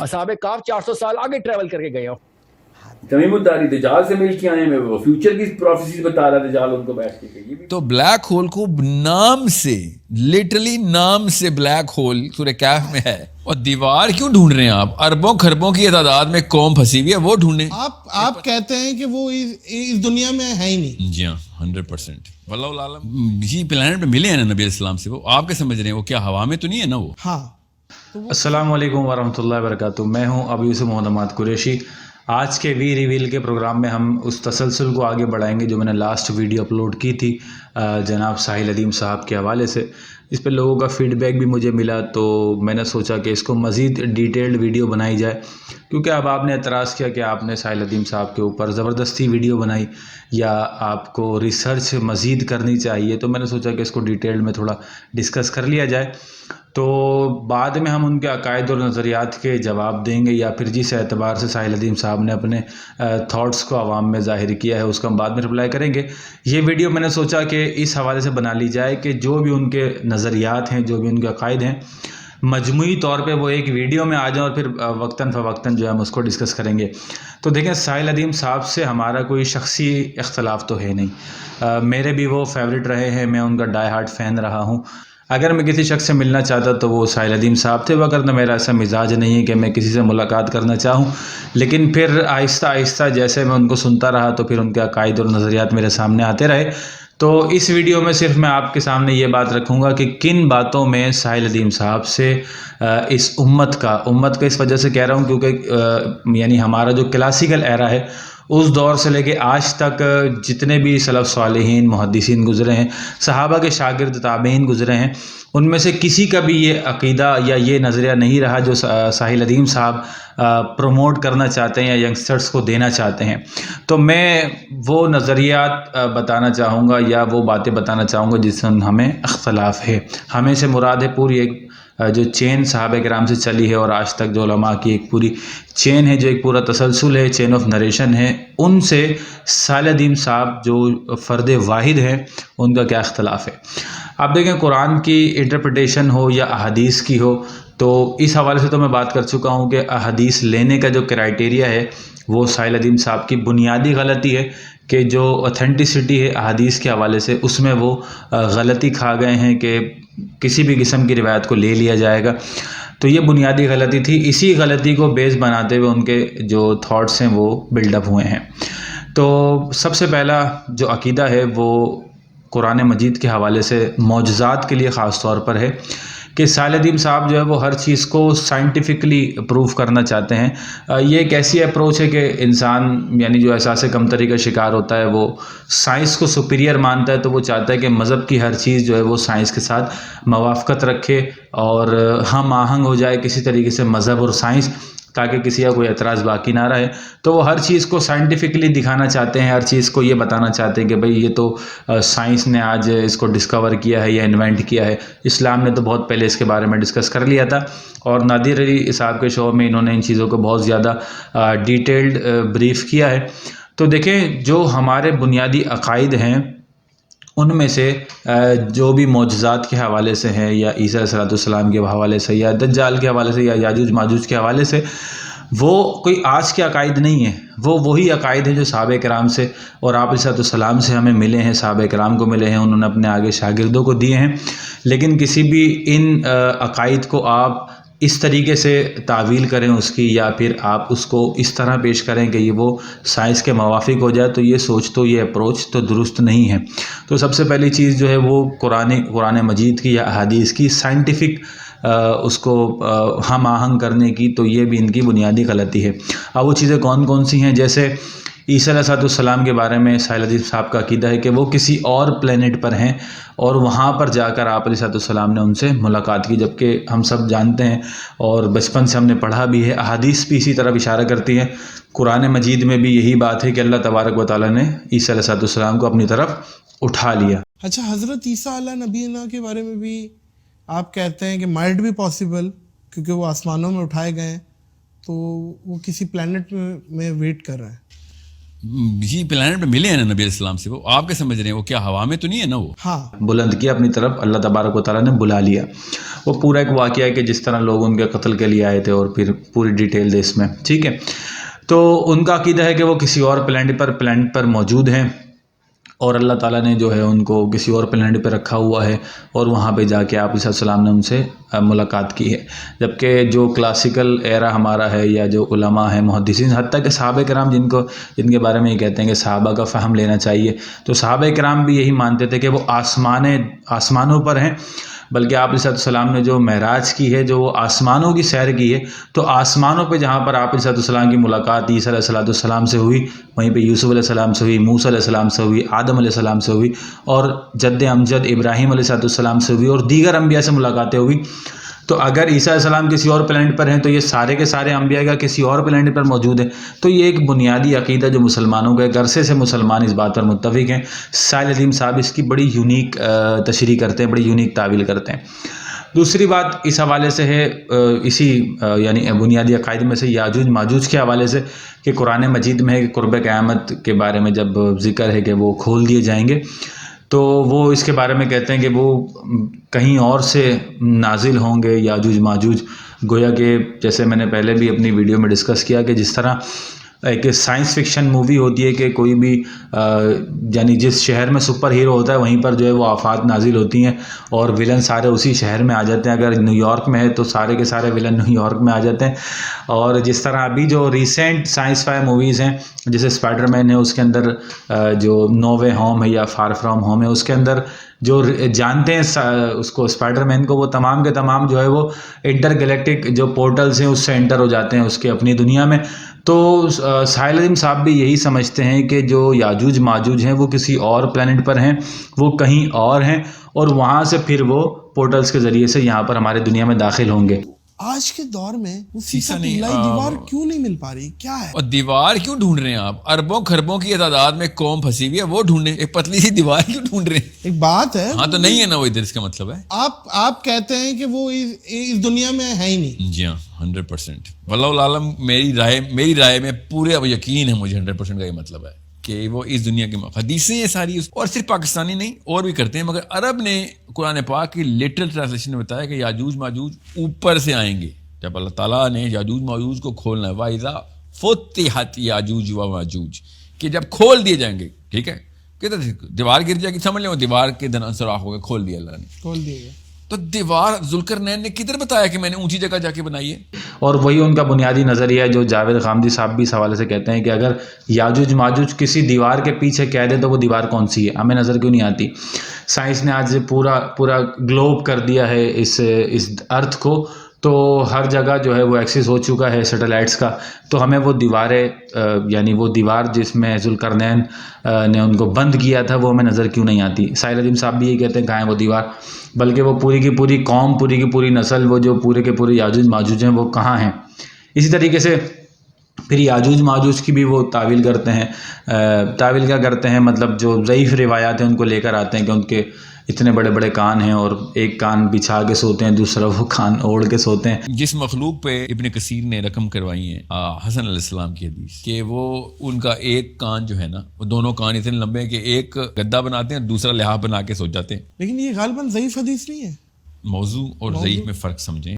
اصحاب کہف 400 سال آگے ٹریول کر کے گئے ہو. تمیم الداری دجال سے مل کے آئے ہیں, وہ فیوچر کی پروفیسیز بتا رہا ہے دجال ان کو بیٹھ کے. یہ بھی تو بلیک ہول کو نام سے, لٹرلی نام سے بلیک ہول سورہ کہف میں ہے. اور دیوار کیوں ڈھونڈ رہے ہیں آپ؟ اربوں خربوں کی تعداد میں قوم پھنسی ہوئی ہے, وہ ڈھونڈیں. آپ کہتے ہیں کہ وہ اس دنیا میں ہے ہی نہیں. جی ہاں 100%. واللہ العالم. اسی پلانٹ پہ ملے ہیں نا نبی علیہ السلام سے, وہ آپ کیا سمجھ رہے ہیں وہ کیا ہوا میں تو نہیں ہے نا وہ؟ ہاں. السلام علیکم ورحمۃ اللہ وبرکاتہ. میں ہوں ابو یوسف محمد قریشی. آج کے وی ریویل کے پروگرام میں ہم اس تسلسل کو آگے بڑھائیں گے جو میں نے لاسٹ ویڈیو اپلوڈ کی تھی جناب ساحل ادیم صاحب کے حوالے سے. اس پہ لوگوں کا فیڈ بیک بھی مجھے ملا, تو میں نے سوچا کہ اس کو مزید ڈیٹیلڈ ویڈیو بنائی جائے, کیونکہ اب آپ نے اعتراض کیا کہ آپ نے ساحل ادیم صاحب کے اوپر زبردستی ویڈیو بنائی یا آپ کو ریسرچ مزید کرنی چاہیے. تو میں نے سوچا کہ اس کو ڈیٹیلڈ میں تھوڑا ڈسکس کر لیا جائے, تو بعد میں ہم ان کے عقائد اور نظریات کے جواب دیں گے, یا پھر جس اعتبار سے ساحل ادیم صاحب نے اپنے تھاٹس کو عوام میں ظاہر کیا ہے اس کا ہم بعد میں رپلائی کریں گے. یہ ویڈیو میں نے سوچا کہ اس حوالے سے بنا لی جائے کہ جو بھی ان کے نظریات ہیں, جو بھی ان کے عقائد ہیں, مجموعی طور پہ وہ ایک ویڈیو میں آ جائیں اور پھر وقتاً فوقتاً جو ہے ہم اس کو ڈسکس کریں گے. تو دیکھیں ساحل ادیم صاحب سے ہمارا کوئی شخصی اختلاف تو ہے نہیں, میرے بھی وہ فیوریٹ رہے ہیں, میں ان کا ڈائی ہارٹ فین رہا ہوں. اگر میں کسی شخص سے ملنا چاہتا تو وہ ساحل ادیم صاحب تھے, وگرنہ میرا ایسا مزاج نہیں ہے کہ میں کسی سے ملاقات کرنا چاہوں. لیکن پھر آہستہ آہستہ جیسے میں ان کو سنتا رہا تو پھر ان کے عقائد اور نظریات میرے سامنے آتے رہے. تو اس ویڈیو میں صرف میں آپ کے سامنے یہ بات رکھوں گا کہ کن باتوں میں ساحل ادیم صاحب سے اس امت کا اس وجہ سے کہہ رہا ہوں کیونکہ یعنی ہمارا جو کلاسیکل ایرا ہے اس دور سے لے کے آج تک جتنے بھی سلف صالحین محدثین گزرے ہیں, صحابہ کے شاگرد تابعین گزرے ہیں, ان میں سے کسی کا بھی یہ عقیدہ یا یہ نظریہ نہیں رہا جو ساحل ادیم صاحب پروموٹ کرنا چاہتے ہیں یا ینگسٹرز کو دینا چاہتے ہیں. تو میں وہ نظریات بتانا چاہوں گا یا وہ باتیں بتانا چاہوں گا جس سے ہمیں اختلاف ہے. ہمیں سے مراد ہے پوری ایک جو چین صحابہ کرام سے چلی ہے اور آج تک جو علماء کی ایک پوری چین ہے, جو ایک پورا تسلسل ہے, چین آف نریشن ہے, ان سے ساحل ادیم صاحب جو فرد واحد ہیں ان کا کیا اختلاف ہے. آپ دیکھیں قرآن کی انٹرپریٹیشن ہو یا احادیث کی ہو, تو اس حوالے سے تو میں بات کر چکا ہوں کہ احادیث لینے کا جو کرائٹیریا ہے وہ ساحل ادیم صاحب کی بنیادی غلطی ہے کہ جو اوتھینٹسٹی ہے احادیث کے حوالے سے اس میں وہ غلطی کھا گئے ہیں کہ کسی بھی قسم کی روایت کو لے لیا جائے گا. تو یہ بنیادی غلطی تھی, اسی غلطی کو بیس بناتے ہوئے ان کے جو تھاٹس ہیں وہ بلڈ اپ ہوئے ہیں. تو سب سے پہلا جو عقیدہ ہے وہ قرآن مجید کے حوالے سے معجزات کے لیے خاص طور پر ہے کہ ساحل ادیم صاحب جو ہے وہ ہر چیز کو سائنٹیفکلی پروف کرنا چاہتے ہیں. یہ ایک ایسی اپروچ ہے کہ انسان یعنی جو احساس کمتری کا شکار ہوتا ہے وہ سائنس کو سپیریئر مانتا ہے, تو وہ چاہتا ہے کہ مذہب کی ہر چیز جو ہے وہ سائنس کے ساتھ موافقت رکھے اور ہم آہنگ ہو جائے کسی طریقے سے مذہب اور سائنس, تاکہ کسی کا کوئی اعتراض باقی نہ رہے. تو وہ ہر چیز کو سائنٹیفکلی دکھانا چاہتے ہیں, ہر چیز کو یہ بتانا چاہتے ہیں کہ بھئی یہ تو سائنس نے آج اس کو ڈسکور کیا ہے یا انوینٹ کیا ہے, اسلام نے تو بہت پہلے اس کے بارے میں ڈسکس کر لیا تھا. اور نادر علی صاحب کے شو میں انہوں نے ان چیزوں کو بہت زیادہ ڈیٹیلڈ بریف کیا ہے. تو دیکھیں جو ہمارے بنیادی عقائد ہیں ان میں سے جو بھی معجزات کے حوالے سے ہیں یا عیسیٰ علیہ السلام کے حوالے سے یا دجال کے حوالے سے یا یاجوج ماجوج کے حوالے سے, وہ کوئی آج کے عقائد نہیں ہیں, وہ وہی عقائد ہیں جو صحابہ کرام سے اور آپ علیہ السلام سے ہمیں ملے ہیں, صحابہ کرام کو ملے ہیں, انہوں نے اپنے آگے شاگردوں کو دیے ہیں. لیکن کسی بھی ان عقائد کو آپ اس طریقے سے تعویل کریں اس کی, یا پھر آپ اس کو اس طرح پیش کریں کہ یہ وہ سائنس کے موافق ہو جائے, تو یہ سوچ تو یہ اپروچ تو درست نہیں ہے. تو سب سے پہلی چیز جو ہے وہ قرآن مجید کی یا احادیث کی سائنٹیفک اس کو ہم آہنگ کرنے کی, تو یہ بھی ان کی بنیادی غلطی ہے. اب وہ چیزیں کون کون سی ہیں, جیسے عیسیٰ علیہ السلام کے بارے میں ساحل ادیم صاحب کا عقیدہ ہے کہ وہ کسی اور پلینٹ پر ہیں اور وہاں پر جا کر آپ علیہ السلام نے ان سے ملاقات کی, جبکہ ہم سب جانتے ہیں اور بچپن سے ہم نے پڑھا بھی ہے, احادیث بھی اسی طرح اشارہ کرتی ہیں, قرآن مجید میں بھی یہی بات ہے کہ اللہ تبارک و تعالیٰ نے عیسیٰ علیہ السلام کو اپنی طرف اٹھا لیا. اچھا, حضرت عیسیٰ علیہ نبینا کے بارے میں بھی آپ کہتے ہیں کہ مائٹ بھی پاسبل کیونکہ وہ آسمانوں میں اٹھائے گئے ہیں, تو وہ کسی پلانٹ میں ویٹ کر رہا ہے. جی پلانٹ پہ ملے ہیں نا نبی علیہ السلام سے, وہ آپ کے سمجھ رہے ہیں وہ کیا ہوا میں تو نہیں ہے نا, وہ ہاں بلند کیا اپنی طرف, اللہ تبارک و تعالیٰ نے بلا لیا. وہ پورا ایک واقعہ ہے کہ جس طرح لوگ ان کے قتل کے لیے آئے تھے اور پھر پوری ڈیٹیل دے اس میں, ٹھیک ہے. تو ان کا عقیدہ ہے کہ وہ کسی اور پلانٹ پر موجود ہیں, اور اللہ تعالیٰ نے جو ہے ان کو کسی اور پلانٹ پہ رکھا ہوا ہے, اور وہاں پہ جا کے آپ علیہ السلام نے ان سے ملاقات کی ہے. جبکہ جو کلاسیکل ایرا ہمارا ہے, یا جو علماء ہیں, محدثین, حتیٰ کہ صحابہ کرام جن کے بارے میں یہ کہتے ہیں کہ صحابہ کا فہم لینا چاہیے, تو صحابہ کرام بھی یہی مانتے تھے کہ وہ آسمانوں پر ہیں. بلکہ آپ علیہ السلام نے جو معراج کی ہے, جو وہ آسمانوں کی سیر کی ہے, تو آسمانوں پہ جہاں پر آپ علیہ السلام کی ملاقات عیسیٰ علیہ السلام سے ہوئی, وہیں پہ یوسف علیہ السلام سے ہوئی, موسیٰ علیہ السلام سے ہوئی, آدم علیہ السلام سے ہوئی, اور جد امجد ابراہیم علیہ السلام سے ہوئی, اور دیگر انبیاء سے ملاقاتیں ہوئی. تو اگر عیسیٰ علیہ السلام کسی اور پلانٹ پر ہیں تو یہ سارے کے سارے انبیاء کا کسی اور پلانٹ پر موجود ہیں. تو یہ ایک بنیادی عقیدہ جو مسلمانوں کا, ایک عرصے سے مسلمان اس بات پر متفق ہیں. ساحل عظیم صاحب اس کی بڑی یونیک تشریح کرتے ہیں, بڑی یونیک تعویل کرتے ہیں. دوسری بات اس حوالے سے ہے, اسی یعنی بنیادی عقائد میں سے یاجوج ماجوج کے حوالے سے, کہ قرآن مجید میں ہے کہ قرب قیامت کے بارے میں جب ذکر ہے کہ وہ کھول دیے جائیں گے, تو وہ اس کے بارے میں کہتے ہیں کہ وہ کہیں اور سے نازل ہوں گے یاجوج ماجوج. گویا کہ جیسے میں نے پہلے بھی اپنی ویڈیو میں ڈسکس کیا کہ جس طرح ایک سائنس فکشن مووی ہوتی ہے کہ کوئی بھی یعنی جس شہر میں سپر ہیرو ہوتا ہے وہیں پر جو ہے وہ آفات نازل ہوتی ہیں, اور ولن سارے اسی شہر میں آ جاتے ہیں. اگر نیو یارک میں ہے تو سارے کے سارے ولن نیو یارک میں آ جاتے ہیں. اور جس طرح ابھی جو ریسنٹ سائنس فائی موویز ہیں, جیسے اسپائڈر مین ہے, اس کے اندر جو نو وے ہوم ہے یا فار فرام ہوم ہے, اس کے اندر جو جانتے ہیں اس کو اسپائڈر مین کو, وہ تمام کے تمام جو ہے وہ انٹر گلیکٹک جو پورٹلز ہیں اس سے انٹر ہو جاتے ہیں اس کے اپنی دنیا میں. تو ساحل عظیم صاحب بھی یہی سمجھتے ہیں کہ جو یاجوج ماجوج ہیں وہ کسی اور پلانٹ پر ہیں, وہ کہیں اور ہیں, اور وہاں سے پھر وہ پورٹلز کے ذریعے سے یہاں پر ہمارے دنیا میں داخل ہوں گے. آج کے دور میں وہ سیسا فیصد نہیں، دیوار کیوں نہیں مل پا رہی, کیا ہے؟ اور دیوار کیوں ڈھونڈ رہے ہیں آپ؟ اربوں خربوں کی تعداد میں قوم پھنسی ہوئی ہے, وہ ڈھونڈیں. ایک پتلی سی دیوار کیوں ڈھونڈ رہے ہیں؟ ایک بات ہے, ہاں تو نہیں ہے نا وہ, ادھر اس کا مطلب ہے. آپ کہتے ہیں کہ وہ اس دنیا میں ہے ہی نہیں. جی ہاں 100%. واللہ العالم, میری رائے میں پورے اب یقین ہے مجھے 100% کا یہ مطلب ہے کہ وہ اس دنیا کے حدیثیں ہیں ساری, اور صرف پاکستانی نہیں اور بھی کرتے ہیں, مگر عرب نے قرآن پاک کی لٹرل ٹرانسلیشن میں بتایا کہ یاجوج ماجوج اوپر سے آئیں گے. جب اللہ تعالیٰ نے یاجوج ماجوج کو کھولنا ہے, وَإِذَا فُتِحَتْ یاجوج وماجوج, کہ جب کھول دیے جائیں گے, ٹھیک ہے, کہتے دیوار گر جائے گی, سمجھ لیں وہ دیوار کے دن سوراخ ہو گئے, کھول دیا اللہ نے, کھول دیے گئے. تو دیوار ذوالقرنین نے کدھر بتایا کہ میں نے اونچی جگہ جا کے بنائی ہے؟ اور وہی ان کا بنیادی نظریہ ہے جو جاوید غامدی صاحب بھی اس حوالے سے کہتے ہیں کہ اگر یاجوج ماجوج کسی دیوار کے پیچھے کہہ دے تو وہ دیوار کون سی ہے, ہمیں نظر کیوں نہیں آتی. سائنس نے آج پورا گلوب کر دیا ہے اس ارتھ کو, تو ہر جگہ جو ہے وہ ایکسس ہو چکا ہے سیٹلائٹس کا, تو ہمیں وہ دیواریں یعنی وہ دیوار جس میں ذوالقرنین نے ان کو بند کیا تھا وہ ہمیں نظر کیوں نہیں آتی. ساحل عظیم صاحب بھی یہ کہتے ہیں کہاں ہے وہ دیوار, بلکہ وہ پوری کی پوری قوم, پوری کی پوری نسل, وہ جو پورے کے پورے یاجوج ماجوج ہیں وہ کہاں ہیں. اسی طریقے سے پھر یاجوج ماجوج کی بھی وہ تعویل کرتے ہیں. تعویل کیا کرتے ہیں, مطلب جو ضعیف روایات ہیں ان کو لے کر آتے ہیں کہ ان کے اتنے بڑے بڑے کان ہیں اور ایک کان بچھا کے سوتے ہیں, دوسرا وہ کان اوڑھ کے سوتے ہیں. جس مخلوق پہ ابن کثیر نے رقم کروائی ہیں حسن علیہ السلام کی حدیث, کہ وہ ان کا ایک کان جو ہے نا, وہ دونوں کان اتنے لمبے ہیں کہ ایک گدا بناتے ہیں, دوسرا لحاف بنا کے سو جاتے ہیں. لیکن یہ غالباً ضعیف حدیث نہیں ہے. موضوع اور ضعیف میں فرق سمجھیں.